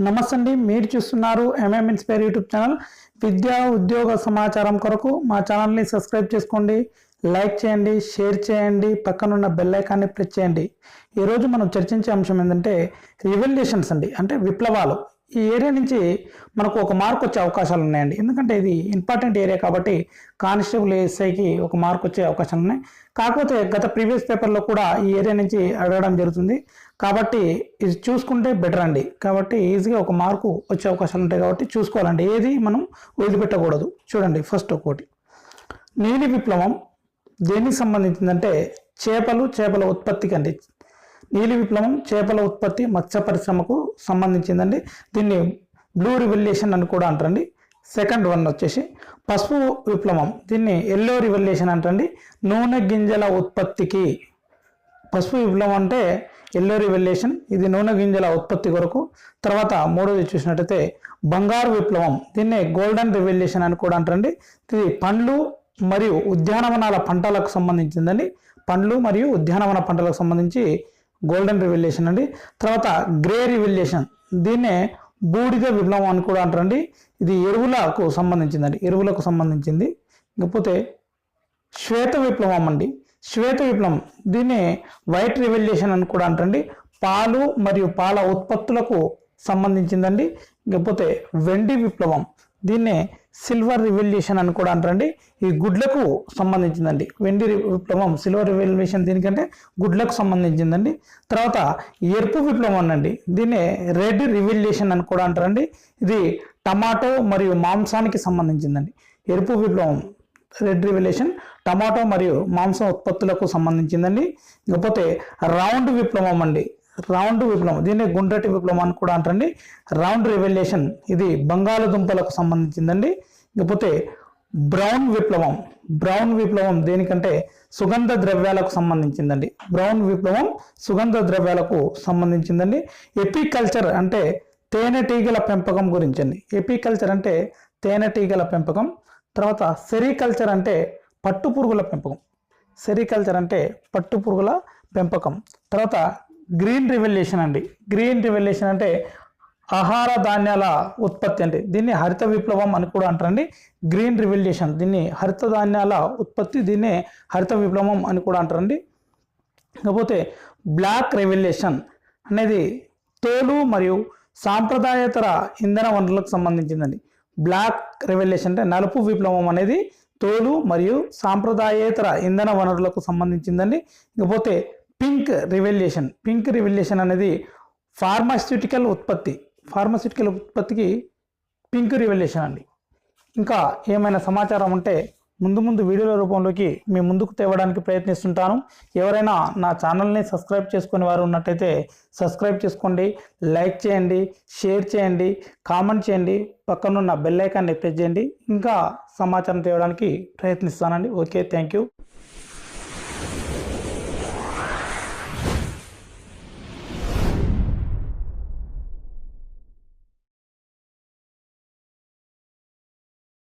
నమస్తే అండి, మీరు చూస్తున్నారు ఎంఎం ఇన్స్పైర్ యూట్యూబ్ ఛానల్. విద్యా ఉద్యోగ సమాచారం కొరకు మా ఛానల్ని సబ్స్క్రైబ్ చేసుకోండి, లైక్ చేయండి, షేర్ చేయండి, పక్కనున్న బెల్ ఐకాన్ని ప్రెస్ చేయండి. ఈరోజు మనం చర్చించే అంశం ఏంటంటే రివల్యూషన్స్ అండి, అంటే విప్లవాలు. ఈ ఏరియా నుంచి మనకు ఒక మార్క్ వచ్చే అవకాశాలు ఉన్నాయండి. ఎందుకంటే ఇది ఇంపార్టెంట్ ఏరియా కాబట్టి కానిస్టేబుల్ ఎస్ఐకి ఒక మార్క్ వచ్చే అవకాశాలు ఉన్నాయి. కాకపోతే గత ప్రీవియస్ పేపర్లో కూడా ఈ ఏరియా నుంచి అడగడం జరుగుతుంది కాబట్టి ఇది చూసుకుంటే బెటర్ అండి. కాబట్టి ఈజీగా ఒక మార్కు వచ్చే అవకాశాలు ఉంటాయి కాబట్టి చూసుకోవాలండి, ఏది మనం వదిలిపెట్టకూడదు. చూడండి, ఫస్ట్ ఒకటి నీలి విప్లవం దేనికి సంబంధించిందంటే చేపల ఉత్పత్తికి అండి. నీలి విప్లవం చేపల ఉత్పత్తి మత్స్య పరిశ్రమకు సంబంధించిందండి. దీన్ని బ్లూ రివల్యూషన్ అని కూడా అంటారండి. సెకండ్ వన్ వచ్చేసి పసుపు విప్లవం, దీన్ని ఎల్లో రివల్యూషన్ అంటారండి. నూనె గింజల ఉత్పత్తికి పసుపు విప్లవం అంటే ఎల్లో రివల్యూషన్, ఇది నూనె గింజల ఉత్పత్తి కొరకు. తర్వాత మూడోది చూసినట్టయితే బంగారు విప్లవం, దీన్ని గోల్డెన్ రివల్యూషన్ అని కూడా అంటారండి. ఇది పండ్లు మరియు ఉద్యానవనాల పంటలకు సంబంధించిందండి. పండ్లు మరియు ఉద్యానవన పంటలకు సంబంధించి గోల్డెన్ రివల్యూషన్ అండి. తర్వాత గ్రే రివల్యూషన్, దీన్నే బూడిద విప్లవం అని కూడా అంటారండి. ఇది ఎరువులకు సంబంధించిందండి, ఎరువులకు సంబంధించింది. ఇకపోతే శ్వేత విప్లవం అండి. శ్వేత విప్లవం దీన్ని వైట్ రివల్యూషన్ అని కూడా అంటారండి. పాలు మరియు పాల ఉత్పత్తులకు సంబంధించిందండి. ఇకపోతే వెండి విప్లవం, దీన్నే సిల్వర్ రివల్యూషన్ అని కూడా అంటారండి. ఈ గుడ్లకు సంబంధించిందండి. వెండి విప్లవం, సిల్వర్ రివల్యూషన్ దీనికంటే గుడ్లకు సంబంధించిందండి. తర్వాత ఎరుపు విప్లవం అండి, దీన్నే రెడ్ రివల్యూషన్ అని కూడా అంటారండి. ఇది టమాటో మరియు మాంసానికి సంబంధించిందండి. ఎరుపు విప్లవం రెడ్ రివల్యూషన్ టమాటో మరియు మాంసం ఉత్పత్తులకు సంబంధించిందండి. ఇకపోతే రౌండ్ విప్లవం అండి, రౌండ్ విప్లవం దీన్ని గుండ్రటి విప్లవం అని కూడా అంటారండి. రౌండ్ రివల్యూషన్ ఇది బంగాళదుంపలకు సంబంధించిందండి. ఇకపోతే బ్రౌన్ విప్లవం, బ్రౌన్ విప్లవం దేనికంటే సుగంధ ద్రవ్యాలకు సంబంధించిందండి. బ్రౌన్ విప్లవం సుగంధ ద్రవ్యాలకు సంబంధించిందండి. ఎపికల్చర్ అంటే తేనెటీగల పెంపకం గురించి అండి. ఎపికల్చర్ అంటే తేనెటీగల పెంపకం. తర్వాత సెరికల్చర్ అంటే పట్టుపురుగుల పెంపకం. సెరికల్చర్ అంటే పట్టుపురుగుల పెంపకం. తర్వాత గ్రీన్ రివల్యూషన్ అండి. గ్రీన్ రివల్యూషన్ అంటే ఆహార ధాన్యాల ఉత్పత్తి అంటే దీన్ని హరిత విప్లవం అని కూడా అంటారండి. గ్రీన్ రివల్యూషన్ దీన్ని హరిత ధాన్యాల ఉత్పత్తి, దీన్నే హరిత విప్లవం అని కూడా అంటారండి. ఇకపోతే బ్లాక్ రెవల్యూషన్ అనేది తోలు మరియు సాంప్రదాయేతర ఇంధన వనరులకు సంబంధించిందండి. బ్లాక్ రెవల్యూషన్ అంటే నలుపు విప్లవం అనేది తోలు మరియు సాంప్రదాయేతర ఇంధన వనరులకు సంబంధించిందండి. ఇకపోతే పింక్ రివల్యూషన్, పింక్ రివల్యూషన్ అనేది ఫార్మాస్యూటికల్ ఉత్పత్తికి పింక్ రివల్యూషన్ అండి. ఇంకా ఏమైనా సమాచారం ఉంటే ముందు వీడియోల రూపంలోకి మీ ముందుకు తేవడానికి ప్రయత్నిస్తుంటాను. ఎవరైనా నా ఛానల్ని సబ్స్క్రైబ్ చేసుకునే వారు ఉన్నట్టయితే సబ్స్క్రైబ్ చేసుకోండి, లైక్ చేయండి, షేర్ చేయండి, కామెంట్ చేయండి, పక్కనున్న బెల్ ఐకాన్ని ప్రెస్ చేయండి. ఇంకా సమాచారం తేవడానికి ప్రయత్నిస్తానండి. Okay, thank you.